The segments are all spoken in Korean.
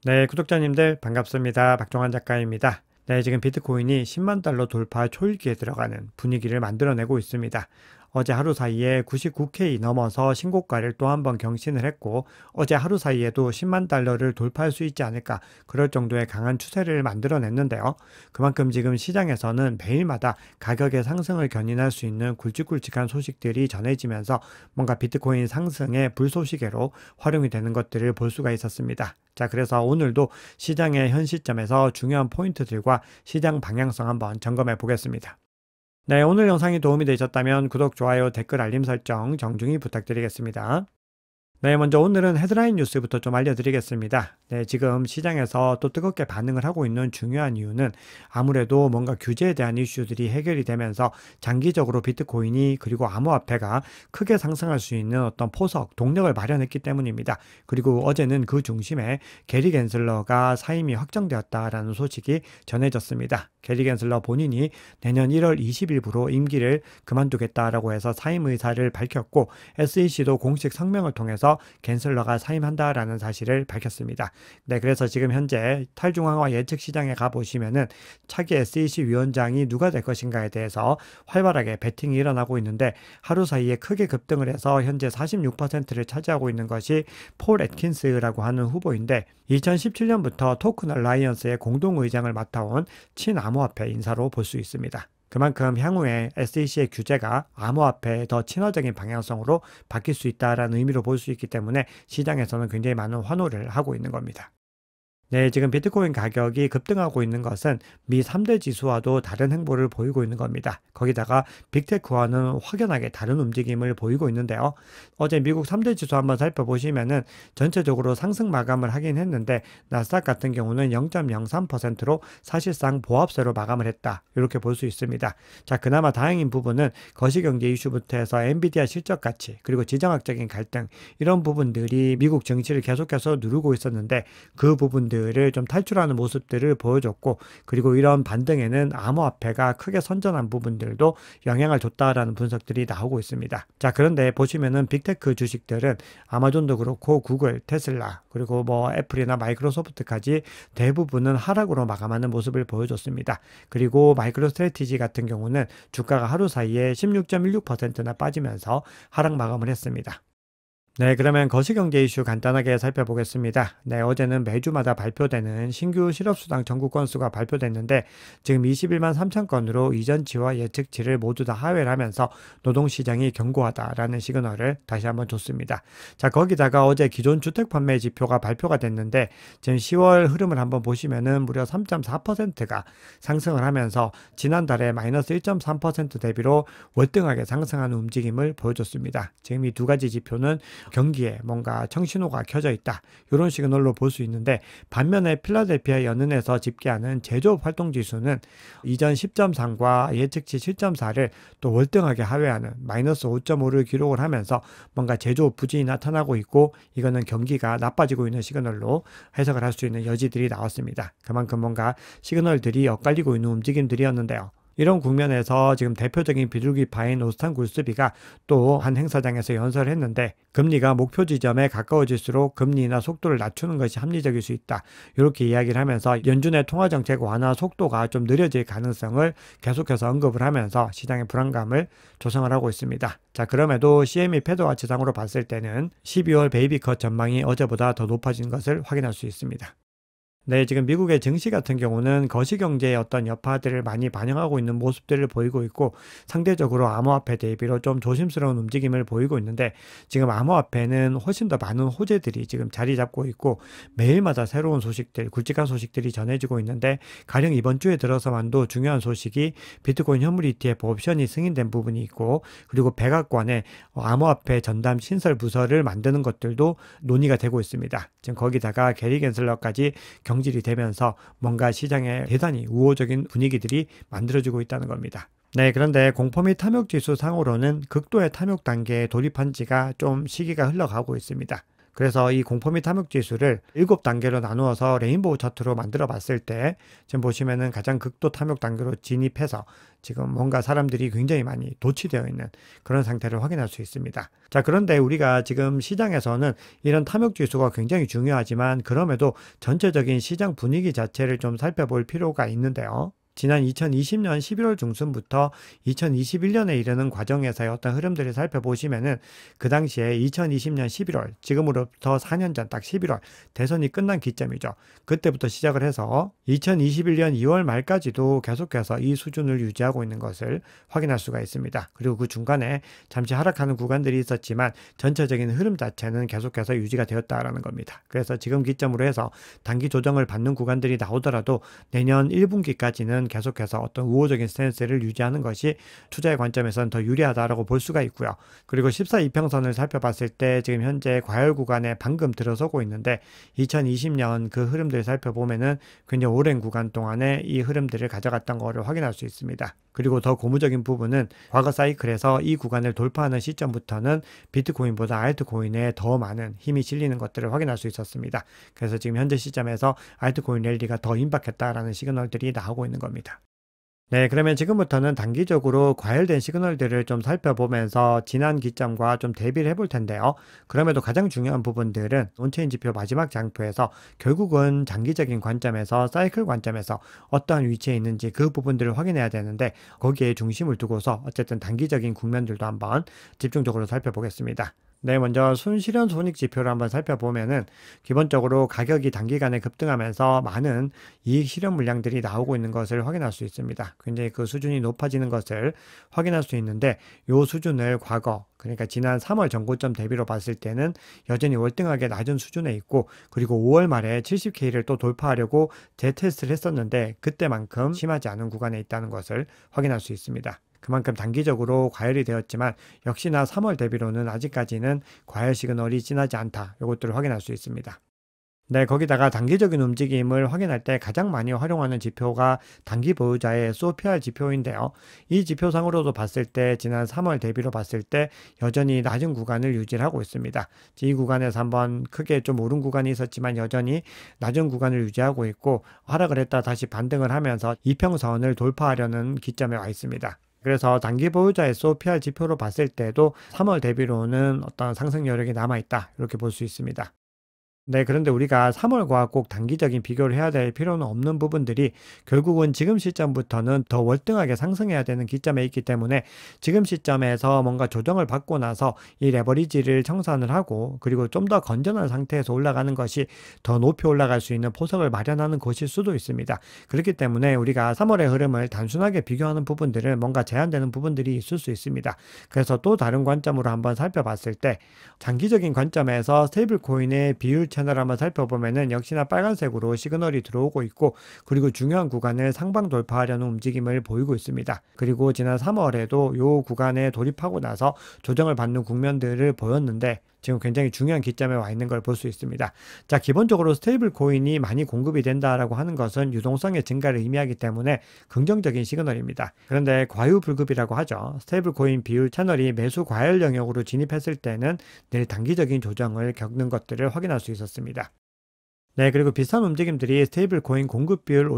네, 구독자님들 반갑습니다. 박종환 작가입니다. 네, 지금 비트코인이 10만 달러 돌파 초일기에 들어가는 분위기를 만들어내고 있습니다. 어제 하루 사이에 99K 넘어서 신고가를 또 한 번 경신을 했고, 어제 하루 사이에도 10만 달러를 돌파할 수 있지 않을까, 그럴 정도의 강한 추세를 만들어냈는데요. 그만큼 지금 시장에서는 매일마다 가격의 상승을 견인할 수 있는 굵직굵직한 소식들이 전해지면서 뭔가 비트코인 상승의 불쏘시개로 활용이 되는 것들을 볼 수가 있었습니다. 자, 그래서 오늘도 시장의 현 시점에서 중요한 포인트들과 시장 방향성 한번 점검해 보겠습니다. 네, 오늘 영상이 도움이 되셨다면 구독, 좋아요, 댓글, 알림 설정 정중히 부탁드리겠습니다. 네, 먼저 오늘은 헤드라인 뉴스부터 좀 알려드리겠습니다. 네, 지금 시장에서 또 뜨겁게 반응을 하고 있는 중요한 이유는 아무래도 뭔가 규제에 대한 이슈들이 해결이 되면서 장기적으로 비트코인이 그리고 암호화폐가 크게 상승할 수 있는 어떤 포석, 동력을 마련했기 때문입니다. 그리고 어제는 그 중심에 게리 겐슬러가 사임이 확정되었다라는 소식이 전해졌습니다. 게리 겐슬러 본인이 내년 1월 20일부로 임기를 그만두겠다라고 해서 사임 의사를 밝혔고, SEC도 공식 성명을 통해서 겐슬러가 사임한다라는 사실을 밝혔습니다. 네, 그래서 지금 현재 탈중앙화 예측 시장에 가보시면은 차기 SEC 위원장이 누가 될 것인가에 대해서 활발하게 배팅이 일어나고 있는데, 하루 사이에 크게 급등을 해서 현재 46%를 차지하고 있는 것이 폴 애킨스라고 하는 후보인데, 2017년부터 토큰 얼라이언스의 공동의장을 맡아온 친암호화폐 인사로 볼 수 있습니다. 그만큼 향후에 SEC의 규제가 암호화폐에 더 친화적인 방향성으로 바뀔 수 있다는 의미로 볼 수 있기 때문에 시장에서는 굉장히 많은 환호를 하고 있는 겁니다. 네, 지금 비트코인 가격이 급등하고 있는 것은 미 3대 지수와도 다른 행보를 보이고 있는 겁니다. 거기다가 빅테크와는 확연하게 다른 움직임을 보이고 있는데요. 어제 미국 3대 지수 한번 살펴보시면은 전체적으로 상승 마감을 하긴 했는데, 나스닥 같은 경우는 0.03%로 사실상 보합세로 마감을 했다, 이렇게 볼 수 있습니다. 자, 그나마 다행인 부분은 거시경제 이슈부터 해서 엔비디아 실적 가치, 그리고 지정학적인 갈등, 이런 부분들이 미국 증시를 계속해서 누르고 있었는데, 그 부분들을 좀 탈출하는 모습들을 보여줬고, 그리고 이런 반등에는 암호화폐가 크게 선전한 부분들도 영향을 줬다라는 분석들이 나오고 있습니다. 자, 그런데 보시면은 빅테크 주식들은 아마존도 그렇고 구글, 테슬라, 그리고 뭐 애플이나 마이크로소프트까지 대부분은 하락으로 마감하는 모습을 보여줬습니다. 그리고 마이크로 스트래티지 같은 경우는 주가가 하루 사이에 16.16%나 빠지면서 하락 마감을 했습니다. 네, 그러면 거시경제 이슈 간단하게 살펴보겠습니다. 네, 어제는 매주마다 발표되는 신규 실업수당 청구 건수가 발표됐는데, 지금 21만 3천 건으로 이전치와 예측치를 모두 다 하회를 하면서 노동시장이 견고하다라는 시그널을 다시 한번 줬습니다. 자, 거기다가 어제 기존 주택 판매 지표가 발표가 됐는데, 지금 10월 흐름을 한번 보시면은 무려 3.4%가 상승을 하면서 지난달에 마이너스 1.3% 대비로 월등하게 상승하는 움직임을 보여줬습니다. 지금 이 두 가지 지표는 경기에 뭔가 청신호가 켜져 있다, 이런 시그널로 볼 수 있는데, 반면에 필라델피아 연은에서 집계하는 제조업 활동 지수는 이전 10.3과 예측치 7.4를 또 월등하게 하회하는 마이너스 5.5를 기록을 하면서 뭔가 제조업 부진이 나타나고 있고, 이거는 경기가 나빠지고 있는 시그널로 해석을 할 수 있는 여지들이 나왔습니다. 그만큼 뭔가 시그널들이 엇갈리고 있는 움직임들이었는데요. 이런 국면에서 지금 대표적인 비둘기파인 오스탄 굴스비가 또 한 행사장에서 연설을 했는데, 금리가 목표 지점에 가까워질수록 금리나 속도를 낮추는 것이 합리적일 수 있다, 이렇게 이야기를 하면서 연준의 통화정책 완화 속도가 좀 느려질 가능성을 계속해서 언급을 하면서 시장의 불안감을 조성을 하고 있습니다. 자, 그럼에도 CME 패드와치상으로 봤을 때는 12월 베이비컷 전망이 어제보다 더 높아진 것을 확인할 수 있습니다. 네, 지금 미국의 증시 같은 경우는 거시경제의 어떤 여파들을 많이 반영하고 있는 모습들을 보이고 있고, 상대적으로 암호화폐 대비로 좀 조심스러운 움직임을 보이고 있는데, 지금 암호화폐는 훨씬 더 많은 호재들이 지금 자리 잡고 있고, 매일마다 새로운 소식들, 굵직한 소식들이 전해지고 있는데, 가령 이번 주에 들어서만도 중요한 소식이 비트코인 현물 ETF 옵션이 승인된 부분이 있고, 그리고 백악관의 암호화폐 전담 신설 부서를 만드는 것들도 논의가 되고 있습니다. 지금 거기다가 게리 겐슬러까지 경질이 되면서 뭔가 시장에 대단히 우호적인 분위기들이 만들어지고 있다는 겁니다. 네, 그런데 공포 및 탐욕 지수 상으로는 극도의 탐욕 단계에 돌입한 지가 좀 시기가 흘러가고 있습니다. 그래서 이 공포 및 탐욕 지수를 7단계로 나누어서 레인보우 차트로 만들어 봤을 때 지금 보시면은 가장 극도 탐욕 단계로 진입해서 지금 뭔가 사람들이 굉장히 많이 도취되어 있는 그런 상태를 확인할 수 있습니다. 자, 그런데 우리가 지금 시장에서는 이런 탐욕 지수가 굉장히 중요하지만 그럼에도 전체적인 시장 분위기 자체를 좀 살펴볼 필요가 있는데요. 지난 2020년 11월 중순부터 2021년에 이르는 과정에서의 어떤 흐름들을 살펴보시면은 그 당시에 2020년 11월, 지금으로부터 4년 전 딱 11월 대선이 끝난 기점이죠. 그때부터 시작을 해서 2021년 2월 말까지도 계속해서 이 수준을 유지하고 있는 것을 확인할 수가 있습니다. 그리고 그 중간에 잠시 하락하는 구간들이 있었지만 전체적인 흐름 자체는 계속해서 유지가 되었다라는 겁니다. 그래서 지금 기점으로 해서 단기 조정을 받는 구간들이 나오더라도 내년 1분기까지는 계속해서 어떤 우호적인 스탠스를 유지하는 것이 투자의 관점에서는 더 유리하다라고 볼 수가 있고요. 그리고 14이평선을 살펴봤을 때 지금 현재 과열 구간에 방금 들어서고 있는데 2020년 그 흐름들을 살펴보면은 굉장히 오랜 구간 동안에 이 흐름들을 가져갔던 것을 확인할 수 있습니다. 그리고 더 고무적인 부분은 과거 사이클에서 이 구간을 돌파하는 시점부터는 비트코인보다 알트코인에 더 많은 힘이 실리는 것들을 확인할 수 있었습니다. 그래서 지금 현재 시점에서 알트코인 랠리가 더 임박했다라는 시그널들이 나오고 있는 겁니다. 네, 그러면 지금부터는 단기적으로 과열된 시그널들을 좀 살펴보면서 지난 기점과 좀 대비를 해볼 텐데요. 그럼에도 가장 중요한 부분들은 온체인 지표 마지막 장표에서 결국은 장기적인 관점에서 사이클 관점에서 어떠한 위치에 있는지 그 부분들을 확인해야 되는데 거기에 중심을 두고서 어쨌든 단기적인 국면들도 한번 집중적으로 살펴보겠습니다. 네, 먼저 순실현 손익 지표를 한번 살펴보면은 기본적으로 가격이 단기간에 급등하면서 많은 이익 실현 물량들이 나오고 있는 것을 확인할 수 있습니다. 굉장히 그 수준이 높아지는 것을 확인할 수 있는데 이 수준을 과거 그러니까 지난 3월 전고점 대비로 봤을 때는 여전히 월등하게 낮은 수준에 있고 그리고 5월 말에 70K를 또 돌파하려고 재테스트를 했었는데 그때만큼 심하지 않은 구간에 있다는 것을 확인할 수 있습니다. 그만큼 단기적으로 과열이 되었지만 역시나 3월 대비로는 아직까지는 과열 시그널이 진하지 않다. 이것들을 확인할 수 있습니다. 네, 거기다가 단기적인 움직임을 확인할 때 가장 많이 활용하는 지표가 단기 보유자의 SOPR 지표인데요. 이 지표상으로도 봤을 때 지난 3월 대비로 봤을 때 여전히 낮은 구간을 유지하고 있습니다. 이 구간에서 한번 크게 좀 오른 구간이 있었지만 여전히 낮은 구간을 유지하고 있고 하락을 했다 다시 반등을 하면서 이평선을 돌파하려는 기점에 와 있습니다. 그래서 단기 보유자 SOPR 지표로 봤을 때도 3월 대비로는 어떤 상승 여력이 남아있다. 이렇게 볼 수 있습니다. 네, 그런데 우리가 3월과 꼭 단기적인 비교를 해야 될 필요는 없는 부분들이 결국은 지금 시점부터는 더 월등하게 상승해야 되는 기점에 있기 때문에 지금 시점에서 뭔가 조정을 받고 나서 이 레버리지를 청산을 하고 그리고 좀 더 건전한 상태에서 올라가는 것이 더 높이 올라갈 수 있는 포석을 마련하는 것일 수도 있습니다. 그렇기 때문에 우리가 3월의 흐름을 단순하게 비교하는 부분들은 뭔가 제한되는 부분들이 있을 수 있습니다. 그래서 또 다른 관점으로 한번 살펴봤을 때 장기적인 관점에서 스테이블 코인의 비율 채널 한번 살펴보면은 역시나 빨간색으로 시그널이 들어오고 있고 그리고 중요한 구간을 상방 돌파하려는 움직임을 보이고 있습니다. 그리고 지난 3월에도 이 구간에 돌입하고 나서 조정을 받는 국면들을 보였는데 지금 굉장히 중요한 기점에 와 있는 걸 볼 수 있습니다. 자, 기본적으로 스테이블 코인이 많이 공급이 된다라고 하는 것은 유동성의 증가를 의미하기 때문에 긍정적인 시그널입니다. 그런데 과유불급이라고 하죠. 스테이블 코인 비율 채널이 매수 과열 영역으로 진입했을 때는 늘 단기적인 조정을 겪는 것들을 확인할 수 있었습니다. 네, 그리고 비슷한 움직임들이 스테이블 코인 공급 비율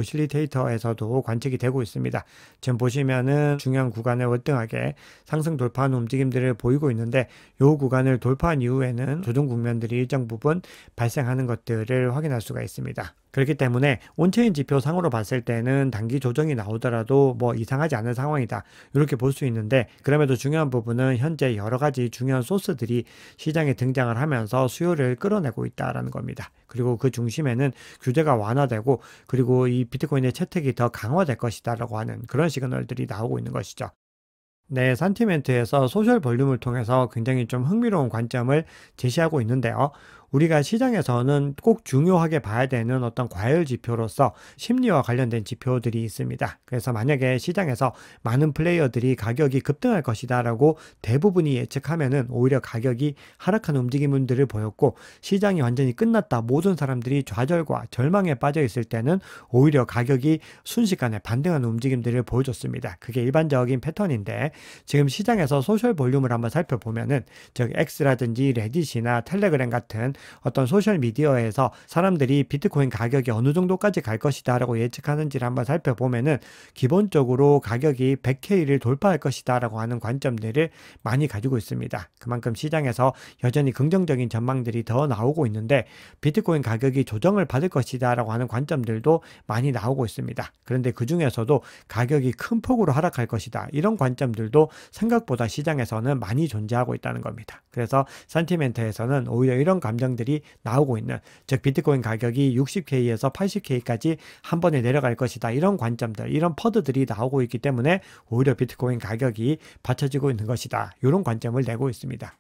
오실리테이터에서도 관측이 되고 있습니다. 지금 보시면은 중요한 구간을 월등하게 상승 돌파하는 움직임들을 보이고 있는데 이 구간을 돌파한 이후에는 조정 국면들이 일정 부분 발생하는 것들을 확인할 수가 있습니다. 그렇기 때문에 온체인 지표 상으로 봤을 때는 단기 조정이 나오더라도 뭐 이상하지 않은 상황이다. 이렇게 볼 수 있는데 그럼에도 중요한 부분은 현재 여러 가지 중요한 소스들이 시장에 등장을 하면서 수요를 끌어내고 있다라는 겁니다. 그리고 그 중심에는 규제가 완화되고 그리고 이 비트코인의 채택이 더 강화될 것이다라고 하는 그런 시그널들이 나오고 있는 것이죠. 네, 산티멘트에서 소셜 볼륨을 통해서 굉장히 좀 흥미로운 관점을 제시하고 있는데요. 우리가 시장에서는 꼭 중요하게 봐야 되는 어떤 과열 지표로서 심리와 관련된 지표들이 있습니다. 그래서 만약에 시장에서 많은 플레이어들이 가격이 급등할 것이다 라고 대부분이 예측하면은 오히려 가격이 하락하는 움직임들을 보였고 시장이 완전히 끝났다 모든 사람들이 좌절과 절망에 빠져 있을 때는 오히려 가격이 순식간에 반등하는 움직임들을 보여줬습니다. 그게 일반적인 패턴인데 지금 시장에서 소셜 볼륨을 한번 살펴보면은 즉 X라든지 레딧이나 텔레그램 같은 어떤 소셜미디어에서 사람들이 비트코인 가격이 어느 정도까지 갈 것이다 라고 예측하는지를 한번 살펴보면은 기본적으로 가격이 100K를 돌파할 것이다 라고 하는 관점들을 많이 가지고 있습니다. 그만큼 시장에서 여전히 긍정적인 전망들이 더 나오고 있는데 비트코인 가격이 조정을 받을 것이다 라고 하는 관점들도 많이 나오고 있습니다. 그런데 그 중에서도 가격이 큰 폭으로 하락할 것이다, 이런 관점들도 생각보다 시장에서는 많이 존재하고 있다는 겁니다. 그래서 센티멘트에서는 오히려 이런 감정들이 나오고 있는, 즉 비트코인 가격이 60K에서 80K까지 한 번에 내려갈 것이다, 이런 관점들, 이런 퍼드들이 나오고 있기 때문에 오히려 비트코인 가격이 받쳐지고 있는 것이다, 이런 관점을 내고 있습니다.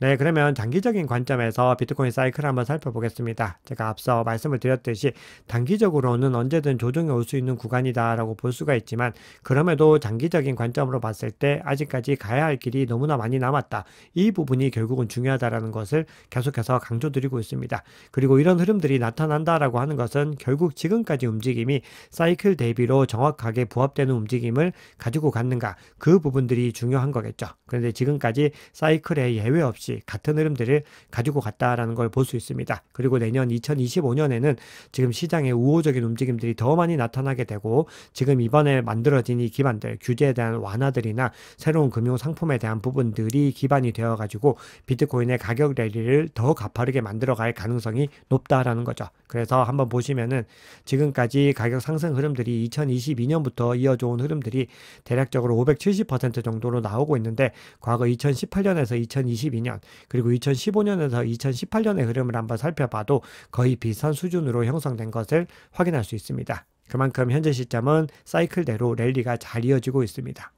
네, 그러면 장기적인 관점에서 비트코인 사이클을 한번 살펴보겠습니다. 제가 앞서 말씀을 드렸듯이 단기적으로는 언제든 조정이 올 수 있는 구간이다라고 볼 수가 있지만, 그럼에도 장기적인 관점으로 봤을 때 아직까지 가야 할 길이 너무나 많이 남았다, 이 부분이 결국은 중요하다라는 것을 계속해서 강조드리고 있습니다. 그리고 이런 흐름들이 나타난다라고 하는 것은 결국 지금까지 움직임이 사이클 대비로 정확하게 부합되는 움직임을 가지고 갔는가, 그 부분들이 중요한 거겠죠. 그런데 지금까지 사이클에 예외 없이 같은 흐름들을 가지고 갔다라는 걸 볼 수 있습니다. 그리고 내년 2025년에는 지금 시장의 우호적인 움직임들이 더 많이 나타나게 되고, 지금 이번에 만들어진 이 기반들, 규제에 대한 완화들이나 새로운 금융 상품에 대한 부분들이 기반이 되어가지고 비트코인의 가격 랠리를 더 가파르게 만들어갈 가능성이 높다라는 거죠. 그래서 한번 보시면은 지금까지 가격 상승 흐름들이 2022년부터 이어져 온 흐름들이 대략적으로 570% 정도로 나오고 있는데, 과거 2018년에서 2022년 그리고 2015년에서 2018년의 흐름을 한번 살펴봐도 거의 비슷한 수준으로 형성된 것을 확인할 수 있습니다. 그만큼 현재 시점은 사이클대로 랠리가 잘 이어지고 있습니다.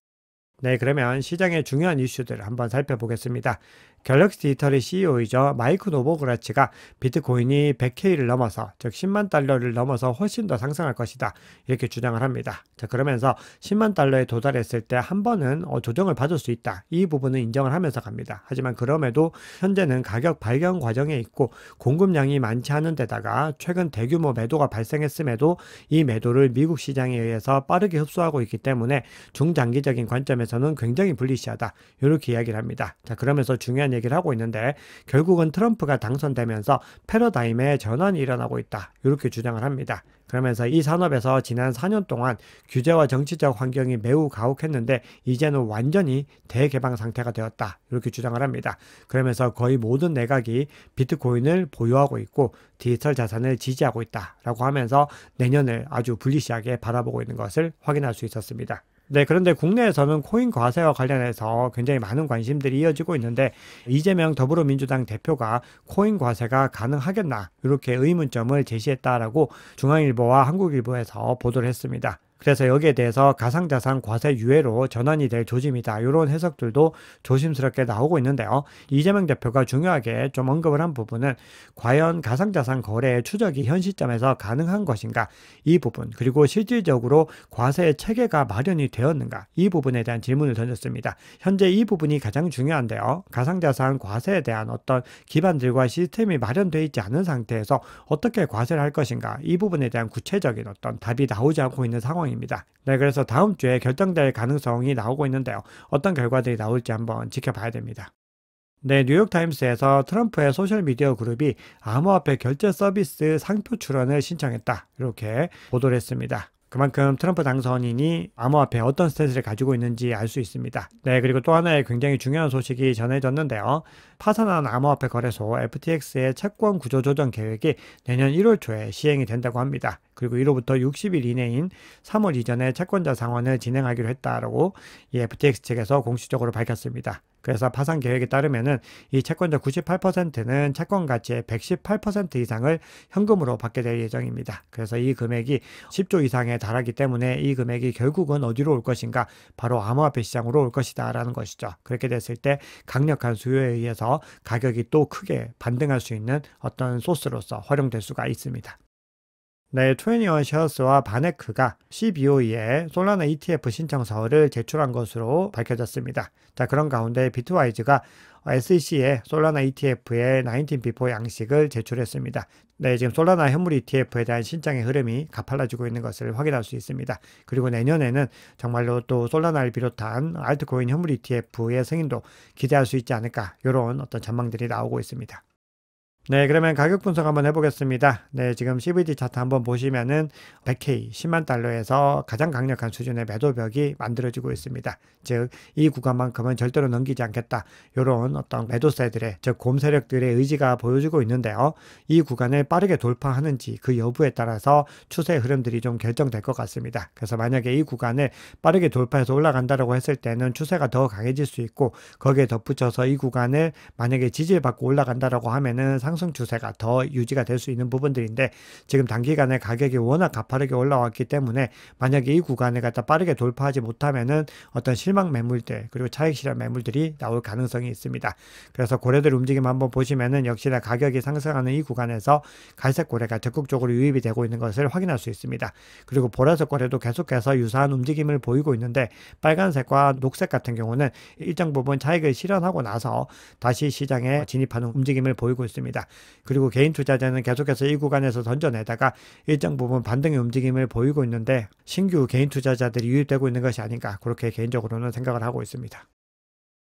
네, 그러면 시장의 중요한 이슈들을 한번 살펴보겠습니다. 갤럭시 디지털의 CEO이죠. 마이크 노보그라치가 비트코인이 100K를 넘어서, 즉 10만 달러를 넘어서 훨씬 더 상승할 것이다, 이렇게 주장을 합니다. 자, 그러면서 10만 달러에 도달했을 때 한 번은 조정을 받을 수 있다, 이 부분은 인정을 하면서 갑니다. 하지만 그럼에도 현재는 가격 발견 과정에 있고 공급량이 많지 않은 데다가 최근 대규모 매도가 발생했음에도 이 매도를 미국 시장에 의해서 빠르게 흡수하고 있기 때문에 중장기적인 관점에서는 굉장히 불리시하다, 이렇게 이야기를 합니다. 자, 그러면서 중요한 얘기를 하고 있는데, 결국은 트럼프가 당선되면서 패러다임의 전환이 일어나고 있다, 이렇게 주장을 합니다. 그러면서 이 산업에서 지난 4년 동안 규제와 정치적 환경이 매우 가혹했는데 이제는 완전히 대개방 상태가 되었다, 이렇게 주장을 합니다. 그러면서 거의 모든 내각이 비트코인을 보유하고 있고 디지털 자산을 지지하고 있다라고 하면서 내년을 아주 불리시하게 바라보고 있는 것을 확인할 수 있었습니다. 네, 그런데 국내에서는 코인 과세와 관련해서 굉장히 많은 관심들이 이어지고 있는데, 이재명 더불어민주당 대표가 코인 과세가 가능하겠나, 이렇게 의문점을 제시했다라고 중앙일보와 한국일보에서 보도를 했습니다. 그래서 여기에 대해서 가상자산 과세 유예로 전환이 될 조짐이다, 이런 해석들도 조심스럽게 나오고 있는데요. 이재명 대표가 중요하게 좀 언급을 한 부분은 과연 가상자산 거래의 추적이 현 시점에서 가능한 것인가, 이 부분, 그리고 실질적으로 과세 체계가 마련이 되었는가, 이 부분에 대한 질문을 던졌습니다. 현재 이 부분이 가장 중요한데요. 가상자산 과세에 대한 어떤 기반들과 시스템이 마련되어 있지 않은 상태에서 어떻게 과세를 할 것인가, 이 부분에 대한 구체적인 어떤 답이 나오지 않고 있는 상황입니다. 네, 그래서 다음 주에 결정될 가능성이 나오고 있는데요. 어떤 결과들이 나올지 한번 지켜봐야 됩니다. 네, 뉴욕타임스에서 트럼프의 소셜미디어 그룹이 암호화폐 결제 서비스 상표 출원을 신청했다, 이렇게 보도를 했습니다. 그만큼 트럼프 당선인이 암호화폐에 어떤 스탠스를 가지고 있는지 알 수 있습니다. 네, 그리고 또 하나의 굉장히 중요한 소식이 전해졌는데요. 파산한 암호화폐 거래소 FTX의 채권 구조 조정 계획이 내년 1월 초에 시행이 된다고 합니다. 그리고 1호부터 60일 이내인 3월 이전에 채권자 상환을 진행하기로 했다라고 이 FTX 측에서 공식적으로 밝혔습니다. 그래서 파산 계획에 따르면은 이 채권자 98%는 채권 가치의 118% 이상을 현금으로 받게 될 예정입니다. 그래서 이 금액이 10조 이상에 달하기 때문에 이 금액이 결국은 어디로 올 것인가, 바로 암호화폐 시장으로 올 것이다 라는 것이죠. 그렇게 됐을 때 강력한 수요에 의해서 가격이 또 크게 반등할 수 있는 어떤 소스로서 활용될 수가 있습니다. 네, 21셔츠와 바네크가 CBOE에 솔라나 ETF 신청서를 제출한 것으로 밝혀졌습니다. 자, 그런 가운데 비트와이즈가 SEC에 솔라나 ETF의 19B4 양식을 제출했습니다. 네, 지금 솔라나 현물 ETF에 대한 신청의 흐름이 가팔라지고 있는 것을 확인할 수 있습니다. 그리고 내년에는 정말로 또 솔라나를 비롯한 알트코인 현물 ETF의 승인도 기대할 수 있지 않을까, 이런 어떤 전망들이 나오고 있습니다. 네, 그러면 가격 분석 한번 해보겠습니다. 네, 지금 CVD 차트 한번 보시면은 100K, 10만 달러에서 가장 강력한 수준의 매도벽이 만들어지고 있습니다. 즉, 이 구간만큼은 절대로 넘기지 않겠다. 이런 어떤 매도세들의, 즉, 곰 세력들의 의지가 보여지고 있는데요. 이 구간을 빠르게 돌파하는지 그 여부에 따라서 추세 흐름들이 좀 결정될 것 같습니다. 그래서 만약에 이 구간을 빠르게 돌파해서 올라간다고 했을 때는 추세가 더 강해질 수 있고, 거기에 덧붙여서 이 구간을 만약에 지지받고 올라간다라고 하면은 상승 추세가 더 유지가 될 수 있는 부분들인데, 지금 단기간에 가격이 워낙 가파르게 올라왔기 때문에 만약에 이 구간을 갖다 빠르게 돌파하지 못하면은 어떤 실망 매물들 그리고 차익 실현 매물들이 나올 가능성이 있습니다. 그래서 고래들 움직임 한번 보시면은 역시나 가격이 상승하는 이 구간에서 갈색 고래가 적극적으로 유입이 되고 있는 것을 확인할 수 있습니다. 그리고 보라색 고래도 계속해서 유사한 움직임을 보이고 있는데, 빨간색과 녹색 같은 경우는 일정 부분 차익을 실현하고 나서 다시 시장에 진입하는 움직임을 보이고 있습니다. 그리고 개인 투자자는 계속해서 이 구간에서 던져내다가 일정 부분 반등의 움직임을 보이고 있는데, 신규 개인 투자자들이 유입되고 있는 것이 아닌가, 그렇게 개인적으로는 생각을 하고 있습니다.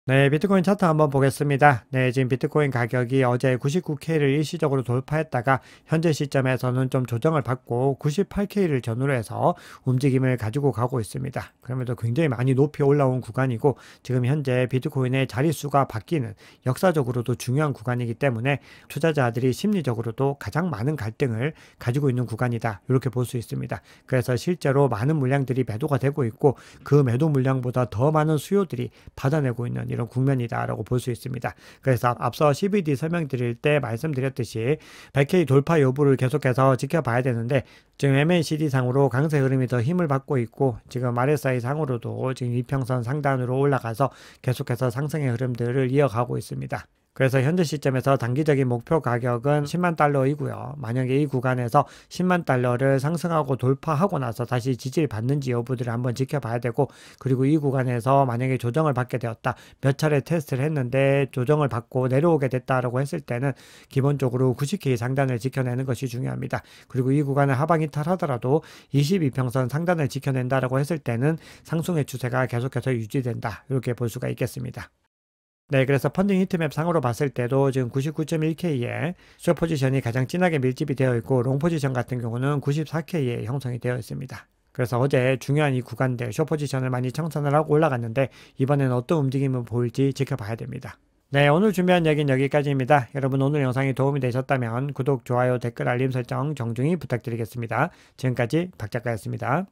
네, 비트코인 차트 한번 보겠습니다. 네, 지금 비트코인 가격이 어제 99K를 일시적으로 돌파했다가 현재 시점에서는 좀 조정을 받고 98K를 전후로 해서 움직임을 가지고 가고 있습니다. 그럼에도 굉장히 많이 높이 올라온 구간이고, 지금 현재 비트코인의 자릿수가 바뀌는 역사적으로도 중요한 구간이기 때문에 투자자들이 심리적으로도 가장 많은 갈등을 가지고 있는 구간이다, 이렇게 볼 수 있습니다. 그래서 실제로 많은 물량들이 매도가 되고 있고, 그 매도 물량보다 더 많은 수요들이 받아내고 있는 이런 국면이다라고 볼 수 있습니다. 그래서 앞서 CVD 설명드릴 때 말씀드렸듯이 100K 돌파 여부를 계속해서 지켜봐야 되는데, 지금 MACD 상으로 강세 흐름이 더 힘을 받고 있고, 지금 RSI 상으로도 지금 이평선 상단으로 올라가서 계속해서 상승의 흐름들을 이어가고 있습니다. 그래서 현재 시점에서 단기적인 목표 가격은 10만 달러이고요. 만약에 이 구간에서 10만 달러를 상승하고 돌파하고 나서 다시 지지를 받는지 여부들을 한번 지켜봐야 되고, 그리고 이 구간에서 만약에 조정을 받게 되었다, 몇 차례 테스트를 했는데 조정을 받고 내려오게 됐다라고 했을 때는 기본적으로 90K 상단을 지켜내는 것이 중요합니다. 그리고 이 구간을 하방 이탈하더라도 22평선 상단을 지켜낸다라고 했을 때는 상승의 추세가 계속해서 유지된다, 이렇게 볼 수가 있겠습니다. 네, 그래서 펀딩 히트맵 상으로 봤을 때도 지금 99.1K에 숏 포지션이 가장 진하게 밀집이 되어 있고, 롱 포지션 같은 경우는 94K에 형성이 되어 있습니다. 그래서 어제 중요한 이 구간들 숏 포지션을 많이 청산을 하고 올라갔는데, 이번에는 어떤 움직임을 보일지 지켜봐야 됩니다. 네, 오늘 준비한 얘기는 여기까지입니다. 여러분, 오늘 영상이 도움이 되셨다면 구독, 좋아요, 댓글, 알림 설정 정중히 부탁드리겠습니다. 지금까지 박 작가였습니다.